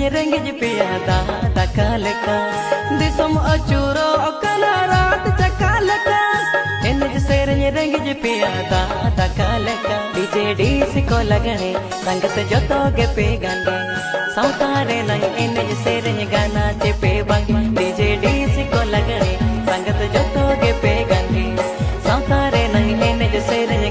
सेरेंज रेंगज पिया दाका लेका दिसम अचूरो अकला रात चका लेका एनज सेरेंज रेंगज पिया दाका लेका डीजे डीसी को लगने संगत जोतो गे पे गाने सावतारे नई एनज सेरेंज गाना चे पे बांगे डीजे डीसी को लगने संगत जोतो गे पे गाने सावतारे नई एनज सेरेंज